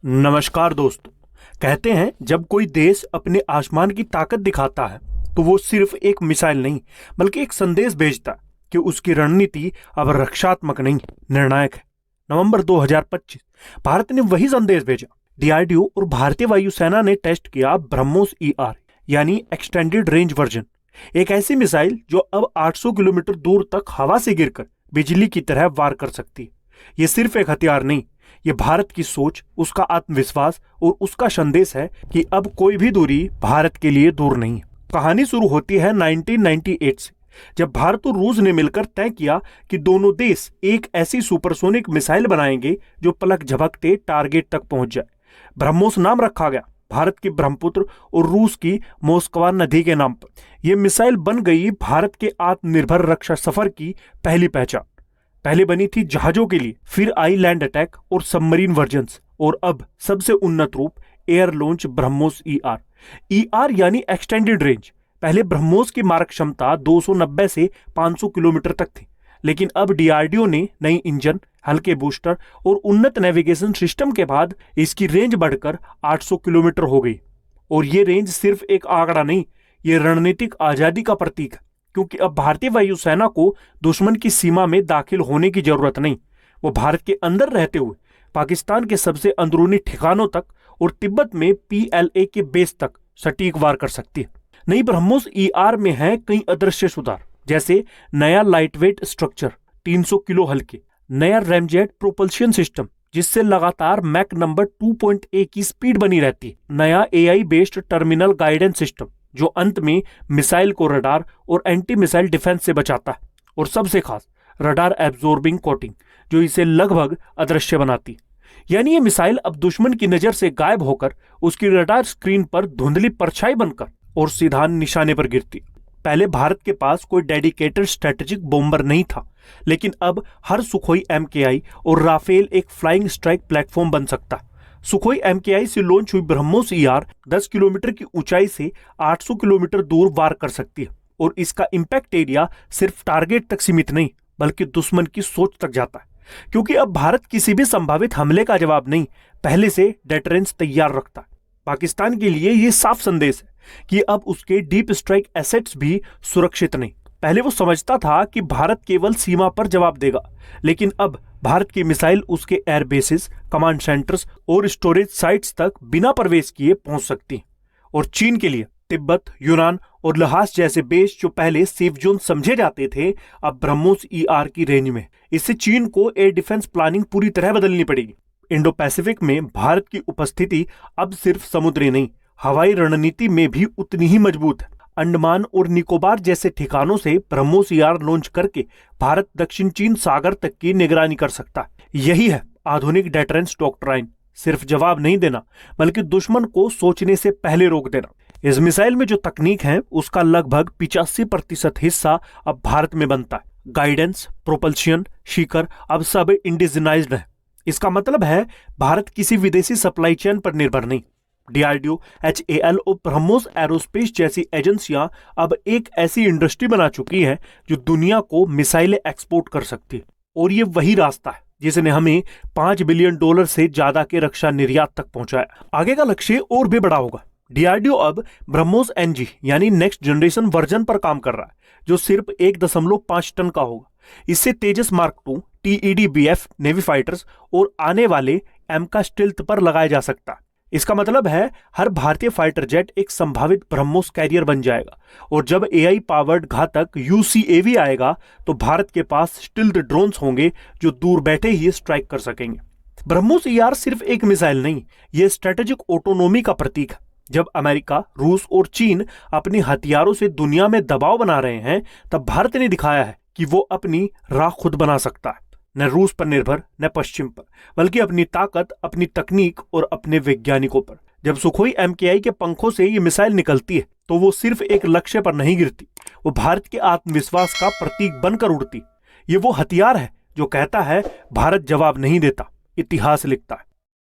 नमस्कार दोस्तों। कहते हैं जब कोई देश अपने आसमान की ताकत दिखाता है तो वो सिर्फ एक मिसाइल नहीं बल्कि एक संदेश भेजता है कि उसकी रणनीति अब रक्षात्मक नहीं, निर्णायक है। नवंबर 2025 भारत ने वही संदेश भेजा। डीआरडीओ और भारतीय वायुसेना ने टेस्ट किया ब्रह्मोस ईआर यानी एक्सटेंडेड रेंज वर्जन, एक ऐसी मिसाइल जो अब 800 किलोमीटर दूर तक हवा से गिरकर बिजली की तरह वार कर सकती है। ये सिर्फ एक हथियार नहीं, ये भारत की सोच, उसका आत्मविश्वास और उसका संदेश है कि अब कोई भी दूरी भारत के लिए दूर नहीं है। कहानी शुरू होती है 1998 से, जब भारत और रूस ने मिलकर तय किया कि दोनों देश एक ऐसी सुपरसोनिक मिसाइल बनाएंगे जो पलक झपकते टारगेट तक पहुंच जाए। ब्रह्मोस नाम रखा गया भारत की ब्रह्मपुत्र और रूस की मोस्कवा नदी के नाम पर। यह मिसाइल बन गई भारत के आत्मनिर्भर रक्षा सफर की पहली पहचान। पहले बनी थी जहाजों के लिए, फिर आई लैंड अटैक और सबमरीन वर्जन्स, और अब सबसे उन्नत रूप air launch BrahMos ER. ER यानी एक्सटेंडेड रेंज। पहले ब्रह्मोस की मारक क्षमता 290 से 500 किलोमीटर तक थी, लेकिन अब डीआरडीओ ने नई इंजन, हल्के बूस्टर और उन्नत नेविगेशन सिस्टम के बाद इसकी रेंज बढ़कर 800 किलोमीटर हो गई। और ये रेंज सिर्फ एक आंकड़ा नहीं, ये रणनीतिक आजादी का प्रतीक है, क्योंकि अब भारतीय वायुसेना को दुश्मन की सीमा में दाखिल होने की जरूरत नहीं। वो भारत के अंदर रहते हुए पाकिस्तान के सबसे अंदरूनी ठिकानों तक और तिब्बत में पीएलए के बेस तक सटीक वार कर सकती है। नई ब्रह्मोस ईआर में है कई अदृश्य सुधार, जैसे नया लाइटवेट स्ट्रक्चर, 300 किलो हल्के, नया रैमजेट प्रोपल्शन सिस्टम जिससे लगातार मैक नंबर 2.1 की स्पीड बनी रहती है, नया AI based terminal guidance system जो अंत में मिसाइल को रडार और एंटी मिसाइल डिफेंस से बचाता है, और सबसे खास रडार एब्जॉर्बिंग कोटिंग जो इसे लगभग अदृश्य बनाती है। यानी ये मिसाइल अब दुश्मन की नजर से गायब होकर उसकी रडार स्क्रीन पर धुंधली परछाई बनकर और सीधा निशाने पर गिरती। पहले भारत के पास कोई डेडिकेटेड स्ट्रेटेजिक बॉम्बर नहीं था, लेकिन अब हर सुखोई एमकेआई और राफेल एक फ्लाइंग स्ट्राइक प्लेटफॉर्म बन सकता है। सुखोई एमकेआई से लॉन्च हुई ब्रह्मोस ईआर 10 किलोमीटर की ऊंचाई से 800 किलोमीटर दूर वार कर सकती है, और इसका इंपैक्ट एरिया सिर्फ टारगेट तक सीमित नहीं बल्कि दुश्मन की सोच तक जाता है। क्योंकि अब भारत किसी भी संभावित हमले का जवाब नहीं, पहले से डेटरेंस तैयार रखता है। पाकिस्तान के लिए यह साफ संदेश है कि अब उसके डीप स्ट्राइक एसेट्स भी सुरक्षित नहीं। पहले वो समझता था कि भारत केवल सीमा पर जवाब देगा, लेकिन अब भारत की मिसाइल उसके एयर बेसिस, कमांड सेंटर्स और स्टोरेज साइट्स तक बिना प्रवेश किए पहुंच सकती हैं। और चीन के लिए तिब्बत, यूनान और लहास जैसे बेस जो पहले सेफ जोन समझे जाते थे, अब ब्रह्मोस ईआर की रेंज में। इससे चीन को एयर डिफेंस प्लानिंग पूरी तरह बदलनी पड़ेगी। इंडो पैसिफिक में भारत की उपस्थिति अब सिर्फ समुद्री नहीं, हवाई रणनीति में भी उतनी ही मजबूत है। अंडमान और निकोबार जैसे ठिकानों से ब्रह्मोस ईआर लॉन्च करके भारत दक्षिण चीन सागर तक की निगरानी कर सकता है। यही है आधुनिक डेटरेंस डॉक्ट्राइन, सिर्फ जवाब नहीं देना बल्कि दुश्मन को सोचने से पहले रोक देना। इस मिसाइल में जो तकनीक है उसका लगभग 85% हिस्सा अब भारत में बनता है। गाइडेंस, प्रोपल्शन, शिखर अब सब इंडिजिनाइज्ड है। इसका मतलब है भारत किसी विदेशी सप्लाई चेन पर निर्भर नहीं। डीआरडीओ, एचएएल और ब्रह्मोस एरोस्पेस जैसी एजेंसियां अब एक ऐसी इंडस्ट्री बना चुकी है जो दुनिया को मिसाइलें एक्सपोर्ट कर सकती है। और ये वही रास्ता है जिसने हमें $5 बिलियन से ज्यादा के रक्षा निर्यात तक पहुंचाया। आगे का लक्ष्य और भी बड़ा होगा। डीआरडीओ अब ब्रह्मोस एनजी यानी नेक्स्ट जनरेशन वर्जन पर काम कर रहा है, जो सिर्फ 1.5 टन का होगा। इससे तेजस मार्क 2, टीईडीबीएफ नेवी फाइटर्स और आने वाले एमका स्टिल्थ पर लगाया जा सकता है। इसका मतलब है हर भारतीय फाइटर जेट एक संभावित ब्रह्मोस कैरियर बन जाएगा, और जब एआई पावर्ड घातक यूसीएवी आएगा तो भारत के पास स्टिल्थ ड्रोन्स होंगे जो दूर बैठे ही स्ट्राइक कर सकेंगे। ब्रह्मोस ईआर सिर्फ एक मिसाइल नहीं, यह स्ट्रेटेजिक ऑटोनोमी का प्रतीक है। जब अमेरिका, रूस और चीन अपने हथियारों से दुनिया में दबाव बना रहे हैं, तब भारत ने दिखाया है कि वो अपनी राह खुद बना सकता है, न रूस पर निर्भर न पश्चिम पर, बल्कि अपनी ताकत, अपनी तकनीक और अपने वैज्ञानिकों पर। जब सुखोई एमकेआई के पंखों से ये मिसाइल निकलती है तो वो सिर्फ एक लक्ष्य पर नहीं गिरती, वो भारत के आत्मविश्वास का प्रतीक बनकर उड़ती। ये वो हथियार है जो कहता है भारत जवाब नहीं देता, इतिहास लिखता है।